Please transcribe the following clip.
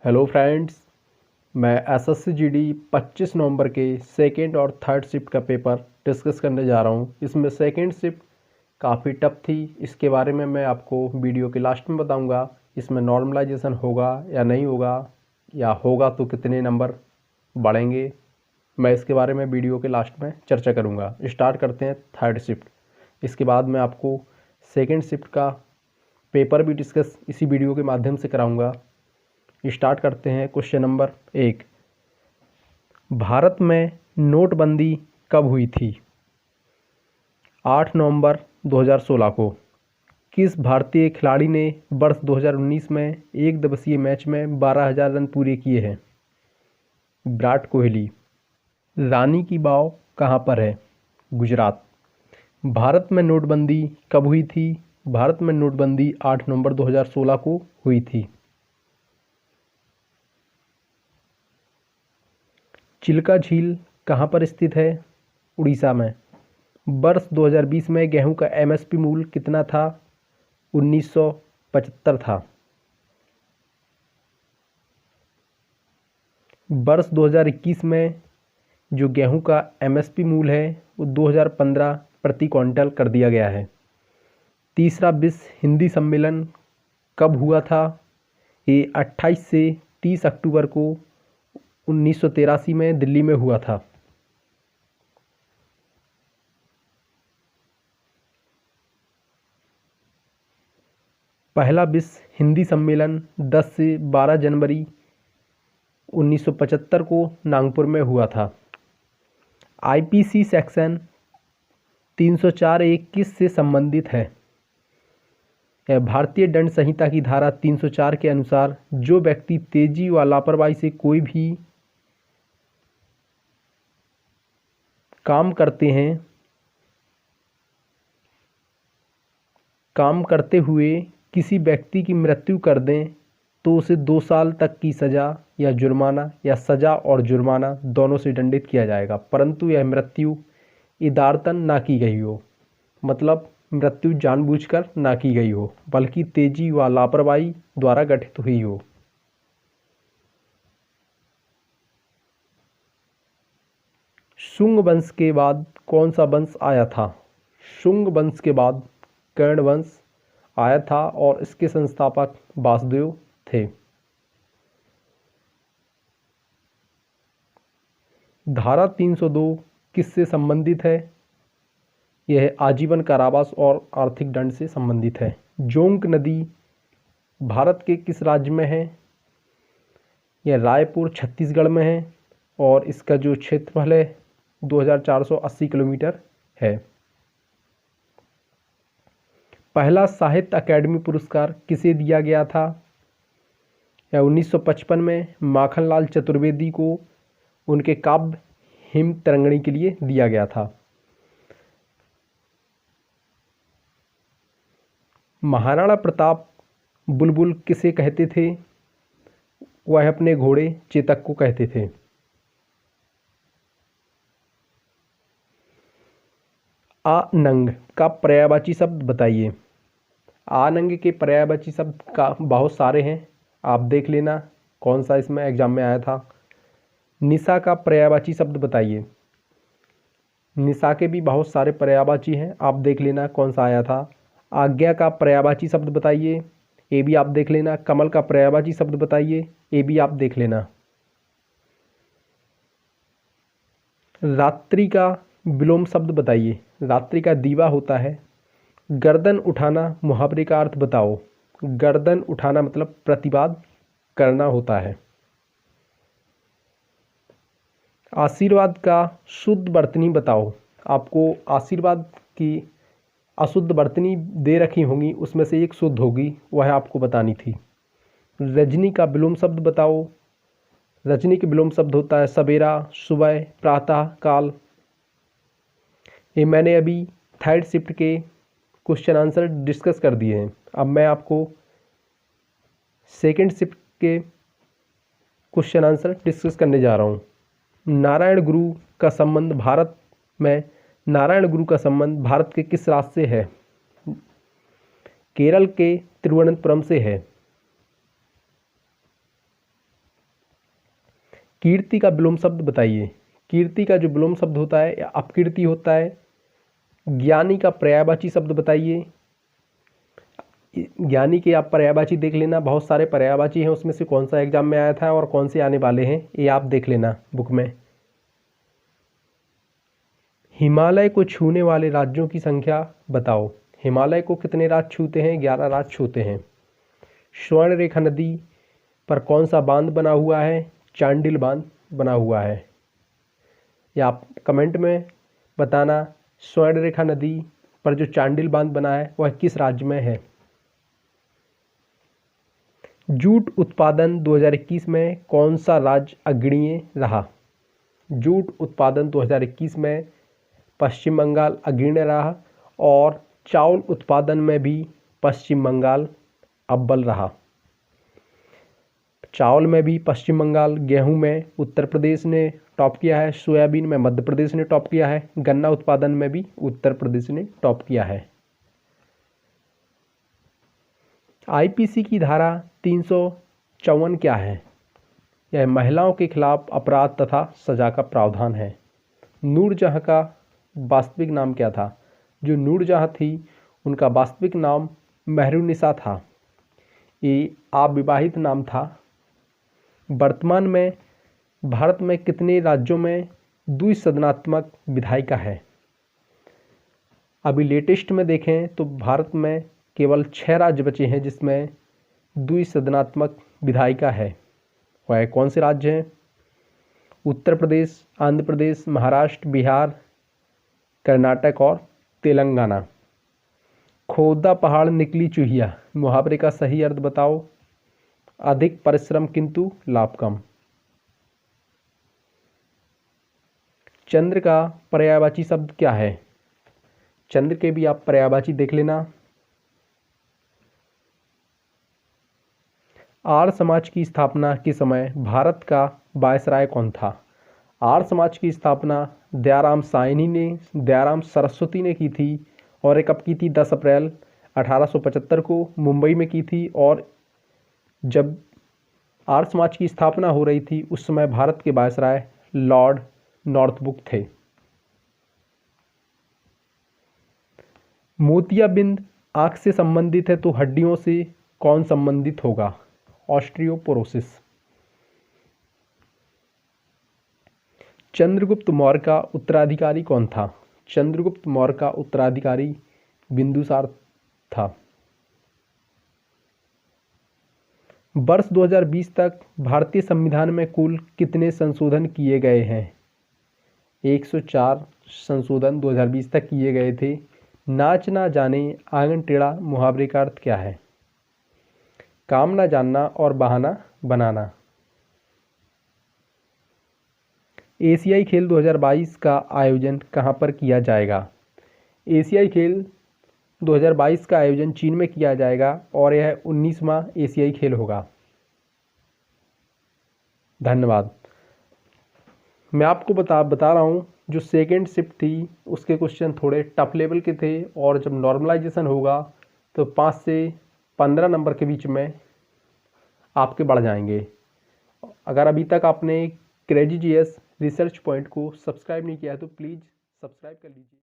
Hello friends, मैं SSC GD 25 नवंबर के second और थर्ड शिफ्ट का पेपर डिस्कस करने जा रहा हूं। इसमें सेकेंड शिफ्ट काफ़ी टफ थी। इसके बारे में मैं आपको वीडियो के लास्ट में बताऊंगा। इसमें नॉर्मलाइजेशन होगा या नहीं होगा, या होगा तो कितने नंबर बढ़ेंगे, मैं इसके बारे में वीडियो के लास्ट में चर्चा करूँगा। स्टार्ट करते हैं थर्ड शिफ्ट। इसके बाद मैं आपको सेकेंड शिफ्ट का पेपर भी डिस्कस इसी वीडियो के माध्यम से कराऊँगा। स्टार्ट करते हैं। क्वेश्चन नंबर 1, भारत में नोटबंदी कब हुई थी? 8 नवंबर 2016 को। किस भारतीय खिलाड़ी ने वर्ष 2019 में एक दिवसीय मैच में 12,000 रन पूरे किए हैं? विराट कोहली। रानी की वाव कहाँ पर है? गुजरात। भारत में नोटबंदी कब हुई थी? भारत में नोटबंदी 8 नवंबर 2016 को हुई थी। चिल्का झील कहाँ पर स्थित है? उड़ीसा में। वर्ष 2020 में गेहूं का एमएसपी मूल्य कितना था? 1975 था। वर्ष 2021 में जो गेहूं का एमएसपी मूल्य है वो 2015 प्रति क्विंटल कर दिया गया है। तीसरा विश्व हिंदी सम्मेलन कब हुआ था? ये 28 से 30 अक्टूबर को 1983 में दिल्ली में हुआ था। पहला विश्व हिंदी सम्मेलन 10 से 12 जनवरी 1975 को नागपुर में हुआ था। आईपीसी सेक्शन 304(1) किस से संबंधित है? यह भारतीय दंड संहिता की धारा 304 के अनुसार जो व्यक्ति तेजी व लापरवाही से कोई भी काम करते हुए किसी व्यक्ति की मृत्यु कर दें तो उसे 2 साल तक की सज़ा या जुर्माना या सज़ा और जुर्माना दोनों से दंडित किया जाएगा, परंतु यह मृत्यु इदारतन ना की गई हो, मतलब मृत्यु जानबूझकर ना की गई हो, बल्कि तेजी व लापरवाही द्वारा गठित हुई हो। शुंग वंश के बाद कौन सा वंश आया था? शुंग वंश के बाद कर्ण वंश आया था और इसके संस्थापक वासुदेव थे। धारा 302 किससे संबंधित है? यह आजीवन कारावास और आर्थिक दंड से संबंधित है। जोंक नदी भारत के किस राज्य में है? यह रायपुर छत्तीसगढ़ में है और इसका जो क्षेत्रफल है 2480 किलोमीटर है। पहला साहित्य अकादमी पुरस्कार किसे दिया गया था? यह 1955 में माखनलाल चतुर्वेदी को उनके काव्य हिम तरंगिणी के लिए दिया गया था। महाराणा प्रताप बुलबुल किसे कहते थे? वह अपने घोड़े चेतक को कहते थे। आनंग का पर्यायवाची शब्द बताइए। आनंग के पर्यायवाची शब्द का बहुत सारे हैं, आप देख लेना कौन सा इसमें एग्जाम में आया था। निशा का पर्यायवाची शब्द बताइए। निशा के भी बहुत सारे पर्यायवाची हैं, आप देख लेना कौन सा आया था। आज्ञा का पर्यायवाची शब्द बताइए, ये भी आप देख लेना। कमल का पर्यायवाची शब्द बताइए, ये भी आप देख लेना। रात्रि का विलोम शब्द बताइए। रात्रि का दीवा होता है। गर्दन उठाना मुहावरे का अर्थ बताओ। गर्दन उठाना मतलब प्रतिवाद करना होता है। आशीर्वाद का शुद्ध वर्तनी बताओ। आपको आशीर्वाद की अशुद्ध वर्तनी दे रखी होंगी, उसमें से एक शुद्ध होगी, वह आपको बतानी थी। रजनी का विलोम शब्द बताओ। रजनी के विलोम शब्द होता है सवेरा, सुबह, प्रातः काल। ये मैंने अभी थर्ड शिफ्ट के क्वेश्चन आंसर डिस्कस कर दिए हैं। अब मैं आपको सेकंड शिफ्ट के क्वेश्चन आंसर डिस्कस करने जा रहा हूँ। नारायण गुरु का संबंध भारत के किस राज्य से है? केरल के तिरुवनंतपुरम से है। कीर्ति का विलोम शब्द बताइए। कीर्ति का जो विलोम शब्द होता है या अपकीर्ति होता है। ज्ञानी का पर्यायवाची शब्द बताइए। ज्ञानी के आप पर्यायवाची देख लेना, बहुत सारे पर्यायवाची हैं, उसमें से कौन सा एग्जाम में आया था और कौन से आने वाले हैं ये आप देख लेना बुक में। हिमालय को छूने वाले राज्यों की संख्या बताओ। हिमालय को कितने राज्य छूते हैं? 11 राज्य छूते हैं। स्वर्ण रेखा नदी पर कौन सा बांध बना हुआ है? चांडिल बांध बना हुआ है। या आप कमेंट में बताना स्वर्ण रेखा नदी पर जो चांडिल बांध बना है वह किस राज्य में है। जूट उत्पादन 2021 में कौन सा राज्य अग्रणीय रहा? जूट उत्पादन 2021 में पश्चिम बंगाल अग्रणीय रहा और चावल उत्पादन में भी पश्चिम बंगाल अव्वल रहा। चावल में भी पश्चिम बंगाल, गेहूं में उत्तर प्रदेश ने टॉप किया है, सोयाबीन में मध्य प्रदेश ने टॉप किया है, गन्ना उत्पादन में भी उत्तर प्रदेश ने टॉप किया है। आईपीसी की धारा 354 क्या है? यह महिलाओं के खिलाफ अपराध तथा सजा का प्रावधान है। नूरजहां का वास्तविक नाम क्या था? जो नूरजहां थी उनका वास्तविक नाम मेहरुनिसा था। ये अविवाहित नाम था। वर्तमान में भारत में कितने राज्यों में द्विसदनात्मक विधायिका है? अभी लेटेस्ट में देखें तो भारत में केवल 6 राज्य बचे हैं जिसमें द्विसदनात्मक विधायिका है। वह कौन से राज्य हैं? उत्तर प्रदेश, आंध्र प्रदेश, महाराष्ट्र, बिहार, कर्नाटक और तेलंगाना। खोदा पहाड़ निकली चूहिया मुहावरे का सही अर्थ बताओ। अधिक परिश्रम किंतु लाभ कम। चंद्र का पर्यायवाची शब्द क्या है? चंद्र के भी आप पर्यायवाची देख लेना। आर्य समाज की स्थापना के समय भारत का वायसराय कौन था? आर्य समाज की स्थापना दयाराम सरस्वती ने की थी और ये कब की थी? 10 अप्रैल 1875 को मुंबई में की थी। और जब आर्य समाज की स्थापना हो रही थी उस समय भारत के वायसराय लॉर्ड नॉर्थब्रुक थे। मोतियाबिंद आँख से संबंधित है तो हड्डियों से कौन संबंधित होगा? ऑस्टियोपोरोसिस। चंद्रगुप्त मौर्य का उत्तराधिकारी कौन था? चंद्रगुप्त मौर्य का उत्तराधिकारी बिंदुसार था। वर्ष 2020 तक भारतीय संविधान में कुल कितने संशोधन किए गए हैं? 104 संशोधन 2020 तक किए गए थे। नाच ना जाने आंगन टेढ़ा मुहावरे का अर्थ क्या है? काम ना जानना और बहाना बनाना। एशियाई खेल 2022 का आयोजन कहाँ पर किया जाएगा? एशियाई खेल 2022 का आयोजन चीन में किया जाएगा और यह 19वां एशियाई खेल होगा। धन्यवाद। मैं आपको बता रहा हूँ जो सेकेंड शिफ्ट थी उसके क्वेश्चन थोड़े टफ लेवल के थे और जब नॉर्मलाइजेशन होगा तो 5 से 15 नंबर के बीच में आपके बढ़ जाएंगे। अगर अभी तक आपने क्रेजी जीएस रिसर्च पॉइंट को सब्सक्राइब नहीं किया है तो प्लीज़ सब्सक्राइब कर लीजिए।